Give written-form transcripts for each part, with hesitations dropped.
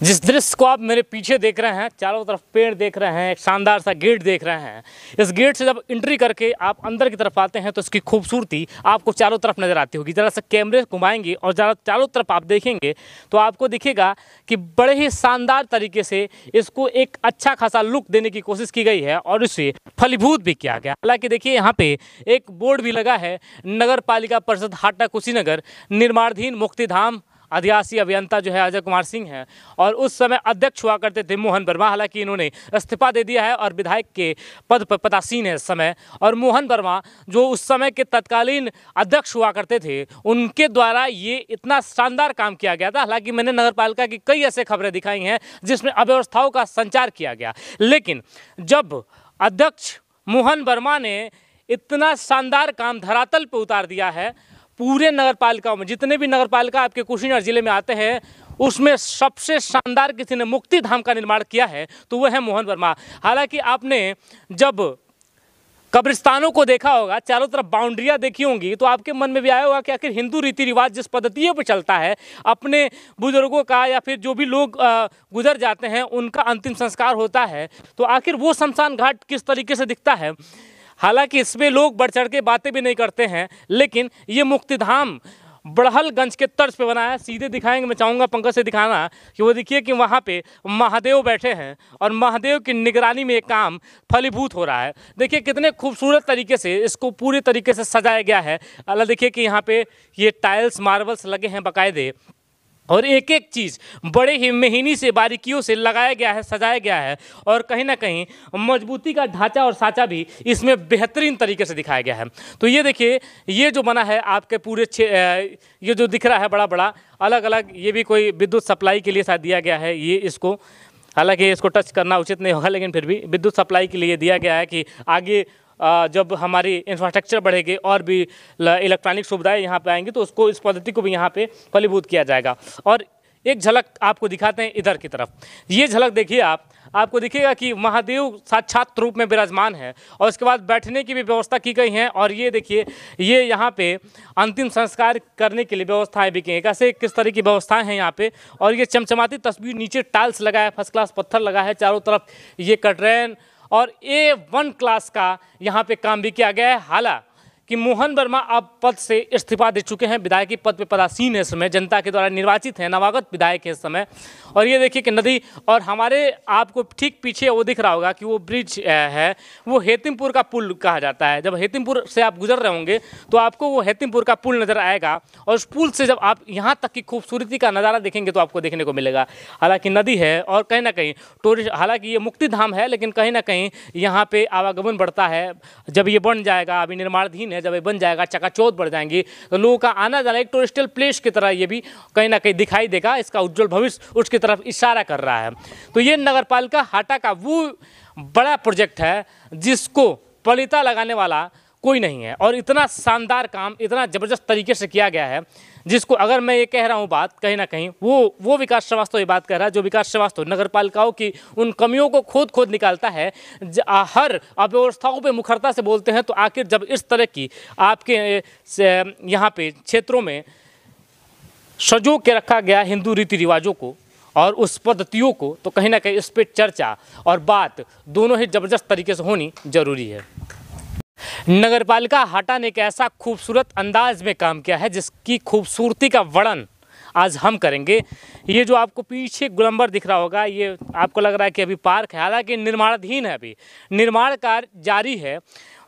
जिस दृश्य को आप मेरे पीछे देख रहे हैं, चारों तरफ पेड़ देख रहे हैं, एक शानदार सा गेट देख रहे हैं। इस गेट से जब एंट्री करके आप अंदर की तरफ आते हैं तो इसकी खूबसूरती आपको चारों तरफ नज़र आती होगी। ज़रा सा कैमरे घुमाएंगे और ज़रा चारों तरफ आप देखेंगे तो आपको दिखेगा कि बड़े ही शानदार तरीके से इसको एक अच्छा खासा लुक देने की कोशिश की गई है और इसे फलीभूत भी किया गया। हालांकि देखिए यहाँ पे एक बोर्ड भी लगा है, नगर पालिका परिषद हाटा कुशीनगर निर्माणाधीन मुक्तिधाम आदिवासी अभियंता जो है अजय कुमार सिंह है और उस समय अध्यक्ष हुआ करते थे मोहन वर्मा। हालांकि इन्होंने इस्तीफा दे दिया है और विधायक के पद पर पदासीन है इस समय। और मोहन वर्मा जो उस समय के तत्कालीन अध्यक्ष हुआ करते थे, उनके द्वारा ये इतना शानदार काम किया गया था। हालांकि मैंने नगर पालिका की कई ऐसे खबरें दिखाई हैं जिसमें अव्यवस्थाओं का संचार किया गया, लेकिन जब अध्यक्ष मोहन वर्मा ने इतना शानदार काम धरातल पर उतार दिया है, पूरे नगर पालिकाओं में जितने भी नगर पालिका आपके कुशीनगर जिले में आते हैं उसमें सबसे शानदार किसी ने मुक्ति धाम का निर्माण किया है तो वह है मोहन वर्मा। हालांकि आपने जब कब्रिस्तानों को देखा होगा, चारों तरफ बाउंड्रियां देखी होंगी, तो आपके मन में भी आया होगा कि आखिर हिंदू रीति रिवाज जिस पद्धतियों पर चलता है, अपने बुजुर्गों का या फिर जो भी लोग गुजर जाते हैं उनका अंतिम संस्कार होता है, तो आखिर वो शमशान घाट किस तरीके से दिखता है। हालांकि इसमें लोग बढ़ चढ़ के बातें भी नहीं करते हैं, लेकिन ये मुक्तिधाम बड़हलगंज के तर्ज पे बना है। सीधे दिखाएंगे, मैं चाहूँगा पंकज से दिखाना कि वो देखिए कि वहाँ पे महादेव बैठे हैं और महादेव की निगरानी में एक काम फलीभूत हो रहा है। देखिए कितने खूबसूरत तरीके से इसको पूरी तरीके से सजाया गया है। अल्लाह देखिए कि यहाँ पे ये टाइल्स मार्बल्स लगे हैं बाकायदे और एक एक चीज़ बड़े ही मेहनती से बारीकियों से लगाया गया है, सजाया गया है और कहीं ना कहीं मजबूती का ढांचा और साँचा भी इसमें बेहतरीन तरीके से दिखाया गया है। तो ये देखिए, ये जो बना है आपके पूरे ये जो दिख रहा है बड़ा बड़ा अलग अलग, ये भी कोई विद्युत सप्लाई के लिए शायद दिया गया है ये इसको। हालांकि इसको टच करना उचित नहीं होगा, लेकिन फिर भी विद्युत सप्लाई के लिए दिया गया है कि आगे जब हमारी इंफ्रास्ट्रक्चर बढ़ेगी और भी इलेक्ट्रॉनिक सुविधाएं यहाँ पे आएंगी तो उसको इस पद्धति को भी यहाँ पे फलीभूत किया जाएगा। और एक झलक आपको दिखाते हैं इधर की तरफ, ये झलक देखिए आपको दिखेगा कि महादेव साक्षात रूप में विराजमान है और उसके बाद बैठने की भी व्यवस्था की गई है। और ये देखिए, ये यहाँ पे अंतिम संस्कार करने के लिए व्यवस्थाएं भी की हैं। कैसे किस तरह की व्यवस्थाएं हैं यहाँ पे, और ये चमचमाती तस्वीर, नीचे टाइल्स लगा है, फर्स्ट क्लास पत्थर लगा है, चारों तरफ ये कटरैन और A1 क्लास का यहाँ पे काम भी किया गया है। हालांकि मोहन वर्मा अब पद से इस्तीफा दे चुके हैं, विधायक के पद पे पदासीन है इस समय, जनता के द्वारा निर्वाचित है, नवागत विधायक है इस समय। और ये देखिए कि नदी, और हमारे आपको ठीक पीछे वो दिख रहा होगा कि वो ब्रिज है, वो हेतिमपुर का पुल कहा जाता है। जब हेतिमपुर से आप गुजर रहे होंगे तो आपको वो हेतिमपुर का पुल नज़र आएगा और उस पुल से जब आप यहाँ तक की खूबसूरती का नज़ारा देखेंगे तो आपको देखने को मिलेगा। हालांकि नदी है और कहीं ना कहीं टूरिस्ट, हालांकि ये मुक्ति धाम है लेकिन कहीं ना कहीं यहाँ पे आवागमन बढ़ता है। जब ये बन जाएगा, अभी निर्माणाधीन है, जब ये बन जाएगा, चकाचौंध बढ़ जाएंगी तो लोगों का आना जाना एक टूरिस्टल प्लेस की तरह ये भी कहीं ना कहीं दिखाई देगा। इसका उज्जवल भविष्य उसकी तरफ इशारा कर रहा है। तो ये नगर पालिका हाटा का वो बड़ा प्रोजेक्ट है जिसको पलीता लगाने वाला कोई नहीं है और इतना शानदार काम इतना ज़बरदस्त तरीके से किया गया है, जिसको अगर मैं ये कह रहा हूँ बात, कहीं ना कहीं वो विकास श्रीवास्तव ये बात कह रहा है, जो विकास श्रीवास्तव नगर पालिकाओं की उन कमियों को खोद निकालता है, हर अव्यवस्थाओं पे मुखरता से बोलते हैं। तो आखिर जब इस तरह की आपके यहाँ पे क्षेत्रों में सजो के रखा गया हिंदू रीति रिवाजों को और उस पद्धतियों को, तो कहीं ना कहीं इस पर चर्चा और बात दोनों ही ज़बरदस्त तरीके से होनी जरूरी है। नगर पालिका हाटा ने एक ऐसा खूबसूरत अंदाज में काम किया है जिसकी खूबसूरती का वर्णन आज हम करेंगे। ये जो आपको पीछे गोलंबर दिख रहा होगा, ये आपको लग रहा है कि अभी पार्क है, हालांकि निर्माणाधीन है, अभी निर्माण कार्य जारी है।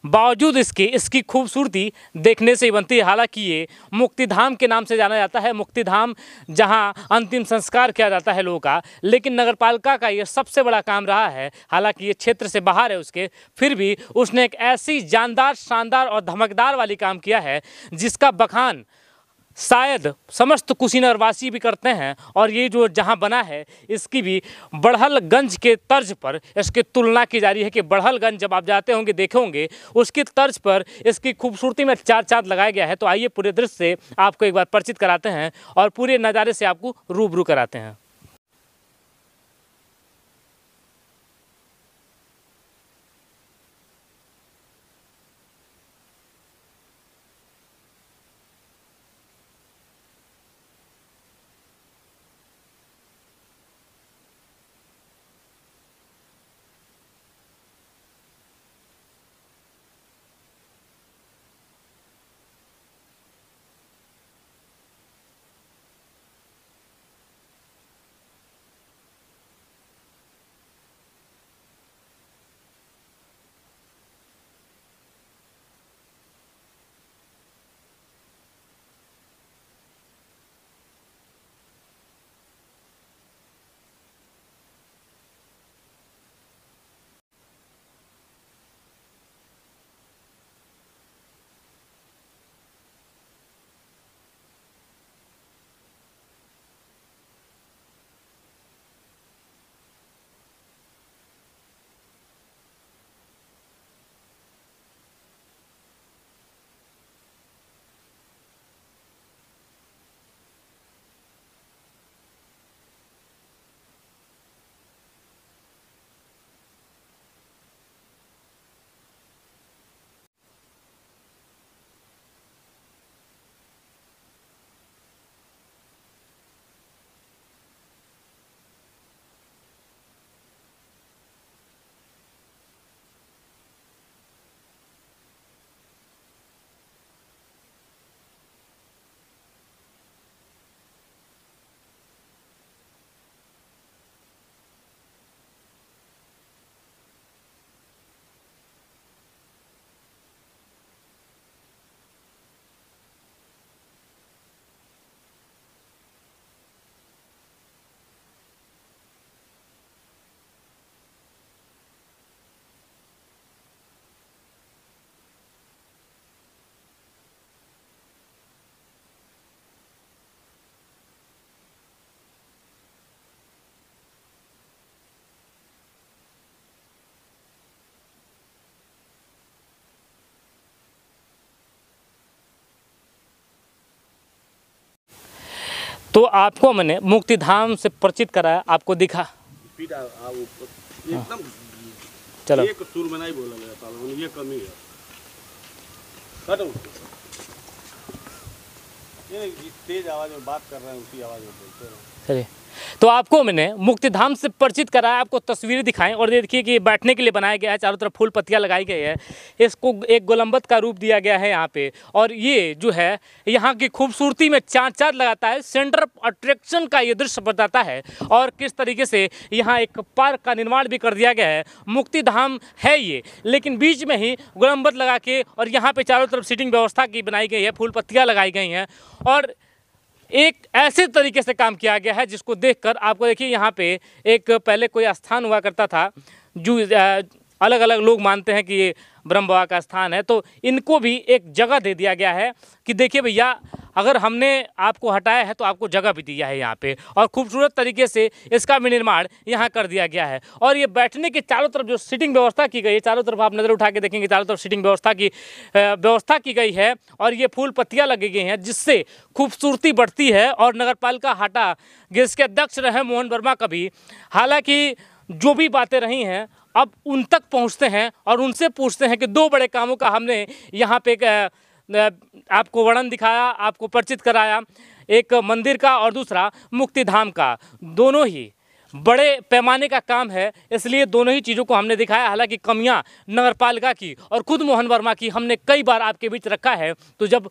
बावजूद इसकी खूबसूरती देखने से ही बनती है। हालांकि ये मुक्तिधाम के नाम से जाना जाता है, मुक्तिधाम जहां अंतिम संस्कार किया जाता है लोगों का, लेकिन नगरपालिका का ये सबसे बड़ा काम रहा है। हालांकि ये क्षेत्र से बाहर है उसके, फिर भी उसने एक ऐसी जानदार, शानदार और धमकदार वाली काम किया है जिसका बखान शायद समस्त कुशीनगरवासी भी करते हैं। और ये जो जहां बना है इसकी भी बड़हलगंज के तर्ज पर इसकी तुलना की जा रही है कि बड़हलगंज जब आप जाते होंगे देखे होंगे उसकी तर्ज पर इसकी खूबसूरती में चार चांद लगाया गया है। तो आइए पूरे दृश्य से आपको एक बार परिचित कराते हैं और पूरे नज़ारे से आपको रूबरू कराते हैं। तो आपको मैंने मुक्तिधाम से परिचित कराया, आपको दिखा एकदम चलो एक सुर में नहीं बोला जाता, ये कमी है। हटो, ये तेज आवाज में बात कर रहे हैं, उसी आवाज में बोलते रहो। चलिए, तो आपको मैंने मुक्तिधाम से परिचित कराया, आपको तस्वीरें दिखाएं और ये देखिए कि बैठने के लिए बनाया गया है, चारों तरफ फूल पत्तियां लगाई गई है, इसको एक गोलंबद का रूप दिया गया है यहाँ पे। और ये जो है यहाँ की खूबसूरती में चार लगाता है, सेंटर अट्रैक्शन का ये दृश्य बताता है। और किस तरीके से यहाँ एक पार्क का निर्माण भी कर दिया गया है। मुक्तिधाम है ये, लेकिन बीच में ही गोलंबद लगा के और यहाँ पे चारों तरफ सीटिंग व्यवस्था की बनाई गई है, फूल पत्तियाँ लगाई गई हैं और एक ऐसे तरीके से काम किया गया है जिसको देखकर आपको देखिए यहाँ पे एक पहले कोई स्थान हुआ करता था जो अलग अलग लोग मानते हैं कि ये ब्रह्म बाबा का स्थान है, तो इनको भी एक जगह दे दिया गया है कि देखिए भैया अगर हमने आपको हटाया है तो आपको जगह भी दिया है यहाँ पे। और खूबसूरत तरीके से इसका भी निर्माण यहाँ कर दिया गया है। और ये बैठने के चारों तरफ जो सीटिंग व्यवस्था की गई है, चारों तरफ आप नज़र उठा के देखेंगे, चारों तरफ सीटिंग व्यवस्था की गई है और ये फूल पत्तियाँ लगी गई हैं जिससे खूबसूरती बढ़ती है। और नगरपालिका हाटा जिसके अध्यक्ष रहे मोहन वर्मा कभी, हालांकि जो भी बातें रही हैं अब उन तक पहुंचते हैं और उनसे पूछते हैं कि दो बड़े कामों का हमने यहाँ पे आपको वर्णन दिखाया, आपको परिचित कराया, एक मंदिर का और दूसरा मुक्तिधाम का। दोनों ही बड़े पैमाने का काम है, इसलिए दोनों ही चीज़ों को हमने दिखाया। हालांकि कमियां नगरपालिका की और खुद मोहन वर्मा की हमने कई बार आपके बीच रखा है। तो जब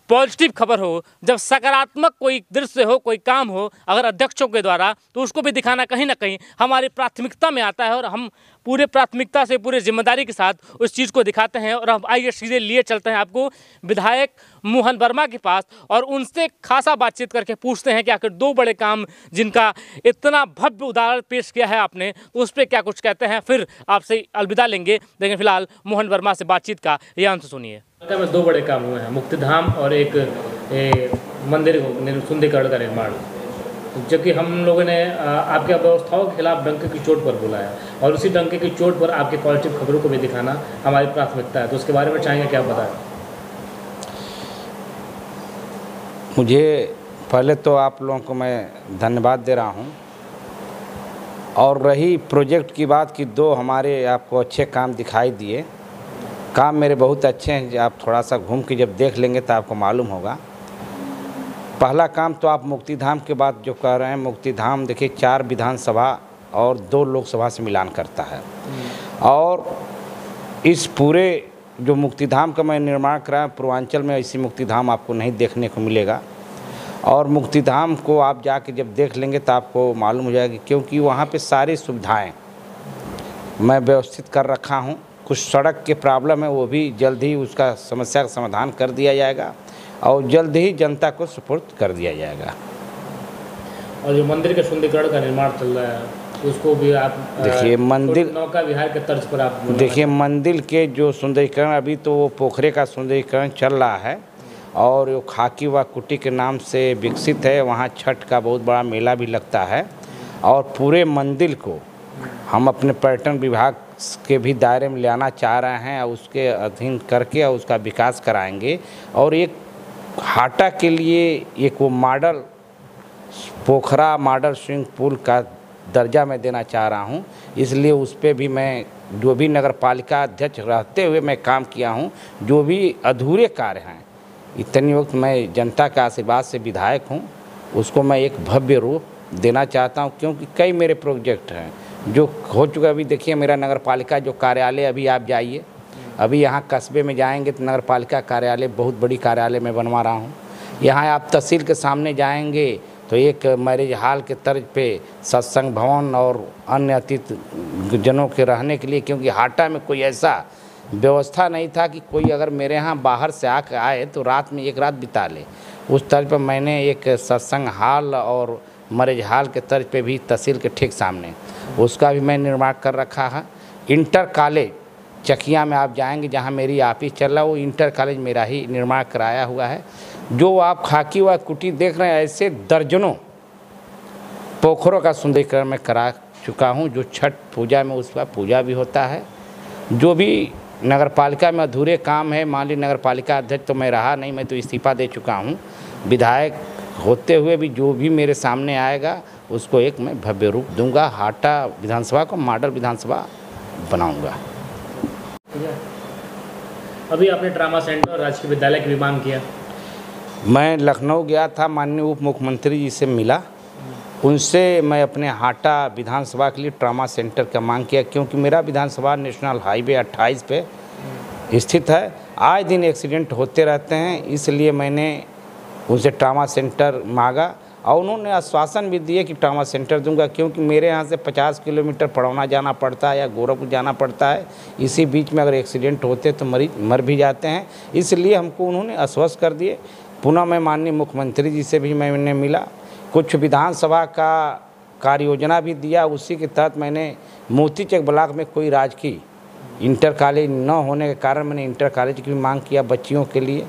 पॉजिटिव खबर हो, जब सकारात्मक कोई दृश्य हो, कोई काम हो अगर अध्यक्षों के द्वारा, तो उसको भी दिखाना कहीं ना कहीं हमारी प्राथमिकता में आता है और हम पूरे प्राथमिकता से पूरे जिम्मेदारी के साथ उस चीज़ को दिखाते हैं। और हम आइए सीधे लिए चलते हैं आपको विधायक मोहन वर्मा के पास और उनसे खासा बातचीत करके पूछते हैं कि आखिर दो बड़े काम जिनका इतना भव्य उदाहरण पेश किया है आपने, तो उस पर क्या कुछ कहते हैं। फिर आपसे अलविदा लेंगे, लेकिन फिलहाल मोहन वर्मा से बातचीत का ये अंत सुनिए। में दो बड़े काम हुए हैं, मुक्तिधाम और एक मंदिर सुंदरीकरण का निर्माण, जबकि हम लोगों ने आपके व्यवस्थाओं के खिलाफ डंके की चोट पर बोला है और उसी डंके की चोट पर आपके पॉजिटिव खबरों को भी दिखाना हमारी प्राथमिकता है। तो उसके बारे में चाहेंगे क्या बताएं। मुझे पहले तो आप लोगों को मैं धन्यवाद दे रहा हूं। और रही प्रोजेक्ट की बात कि दो हमारे आपको अच्छे काम दिखाई दिए, काम मेरे बहुत अच्छे हैं, आप थोड़ा सा घूम के जब देख लेंगे तो आपको मालूम होगा। पहला काम तो आप मुक्तिधाम के बाद जो कह रहे हैं, मुक्तिधाम देखिए 4 विधानसभा और 2 लोकसभा से मिलान करता है। और इस पूरे जो मुक्तिधाम का मैं निर्माण कराया, पूर्वांचल में ऐसी मुक्तिधाम आपको नहीं देखने को मिलेगा। और मुक्तिधाम को आप जाके जब देख लेंगे तो आपको मालूम हो जाएगी, क्योंकि वहाँ पे सारी सुविधाएं मैं व्यवस्थित कर रखा हूँ। कुछ सड़क के प्रॉब्लम है, वो भी जल्द ही उसका समस्या का समाधान कर दिया जाएगा और जल्द ही जनता को सुपुर्द कर दिया जाएगा। और जो मंदिर के सुंदरीकरण का निर्माण चल रहा है उसको भी आप देखिए, मंदिर नौका विहार के तर्ज पर आप देखिए, मंदिर के जो सुंदरीकरण अभी तो वो पोखरे का सुंदरीकरण चल रहा है और वो खाकी व कुटी के नाम से विकसित है। वहाँ छठ का बहुत बड़ा मेला भी लगता है और पूरे मंदिर को हम अपने पर्यटन विभाग के भी दायरे में लाना चाह रहे हैं और उसके अधीन करके और उसका विकास कराएंगे। और एक हाटा के लिए एक वो मॉडल पोखरा मॉडल स्विमिंग पूल का दर्जा मैं देना चाह रहा हूं। इसलिए उस पर भी मैं जो भी नगर पालिका अध्यक्ष रहते हुए मैं काम किया हूं, जो भी अधूरे कार्य हैं, इतनी वक्त मैं जनता के आशीर्वाद से विधायक हूं, उसको मैं एक भव्य रूप देना चाहता हूं। क्योंकि कई मेरे प्रोजेक्ट हैं जो हो चुका। अभी देखिए मेरा नगर पालिका जो कार्यालय, अभी आप जाइए, अभी यहाँ कस्बे में जाएंगे तो नगर पालिका कार्यालय बहुत बड़ी कार्यालय में बनवा रहा हूँ। यहाँ आप तहसील के सामने जाएंगे तो एक मैरिज हॉल के तर्ज पे सत्संग भवन और अन्य अतिथि जनों के रहने के लिए, क्योंकि हाटा में कोई ऐसा व्यवस्था नहीं था कि कोई अगर मेरे यहाँ बाहर से आकर आए तो रात में एक रात बिता ले। उस तर्ज पर मैंने एक सत्संग हॉल और मैरिज हॉल के तर्ज पे भी तहसील के ठीक सामने उसका भी मैं निर्माण कर रखा है। इंटर कॉलेज चकिया में आप जाएंगे जहाँ मेरी ऑफिस चल रहा है, वो इंटर कॉलेज मेरा ही निर्माण कराया हुआ है। जो आप खाकी व कुटी देख रहे हैं, ऐसे दर्जनों पोखरों का सुंदरीकरण मैं करा चुका हूँ। जो छठ पूजा में उसका पूजा भी होता है। जो भी नगर पालिका में अधूरे काम है, मान ली नगर पालिका अध्यक्ष तो मैं रहा नहीं, मैं तो इस्तीफा दे चुका हूँ। विधायक होते हुए भी जो भी मेरे सामने आएगा उसको एक मैं भव्य रूप दूंगा। हाटा विधानसभा को मॉडल विधानसभा बनाऊंगा। अभी आपने ट्रामा सेंटर और राजकीय विद्यालय की भी मांग किया। मैं लखनऊ गया था, माननीय उप मुख्यमंत्री जी से मिला, उनसे मैं अपने हाटा विधानसभा के लिए ट्रामा सेंटर का मांग किया, क्योंकि मेरा विधानसभा नेशनल हाईवे 28 पे स्थित है। आए दिन एक्सीडेंट होते रहते हैं, इसलिए मैंने उनसे ट्रामा सेंटर मांगा और उन्होंने आश्वासन भी दिए कि ट्रामा सेंटर दूंगा, क्योंकि मेरे यहाँ से 50 किलोमीटर पड़ौना जाना पड़ता है या गोरखपुर जाना पड़ता है। इसी बीच में अगर एक्सीडेंट होते तो मरीज मर भी जाते हैं, इसलिए हमको उन्होंने आश्वस्त कर दिए। पुनः मैं माननीय मुख्यमंत्री जी से भी मैंने मिला, कुछ विधानसभा का कार्य योजना भी दिया। उसी के तहत मैंने मोतीचक ब्लॉक में कोई राजकीय इंटर कॉलेज न होने के कारण मैंने इंटर कॉलेज की भी मांग किया बच्चियों के लिए,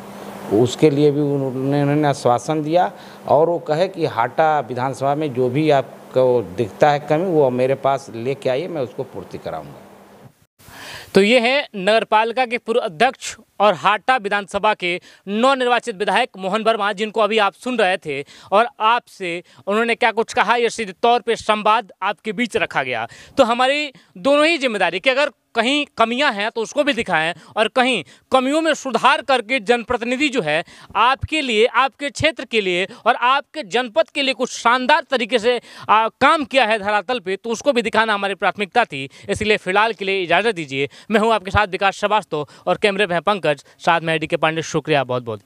उसके लिए भी उन्होंने आश्वासन दिया और वो कहे कि हाटा विधानसभा में जो भी आपको दिखता है कमी वो मेरे पास लेके आइए, मैं उसको पूर्ति कराऊंगा। तो ये है नगरपालिका के पूर्व अध्यक्ष और हाटा विधानसभा के नवनिर्वाचित विधायक मोहन वर्मा, जिनको अभी आप सुन रहे थे और आपसे उन्होंने क्या कुछ कहा, यह सीधे तौर पे संवाद आपके बीच रखा गया। तो हमारी दोनों ही जिम्मेदारी कि अगर कहीं कमियां हैं तो उसको भी दिखाएं और कहीं कमियों में सुधार करके जनप्रतिनिधि जो है आपके लिए, आपके क्षेत्र के लिए और आपके जनपद के लिए कुछ शानदार तरीके से काम किया है धरातल पे, तो उसको भी दिखाना हमारी प्राथमिकता थी। इसलिए फिलहाल के लिए इजाज़त दीजिए। मैं हूं आपके साथ विकास श्रीवास्तव और कैमरे पे हैं पंकज, साथ में ID के पांडे। शुक्रिया बहुत बहुत।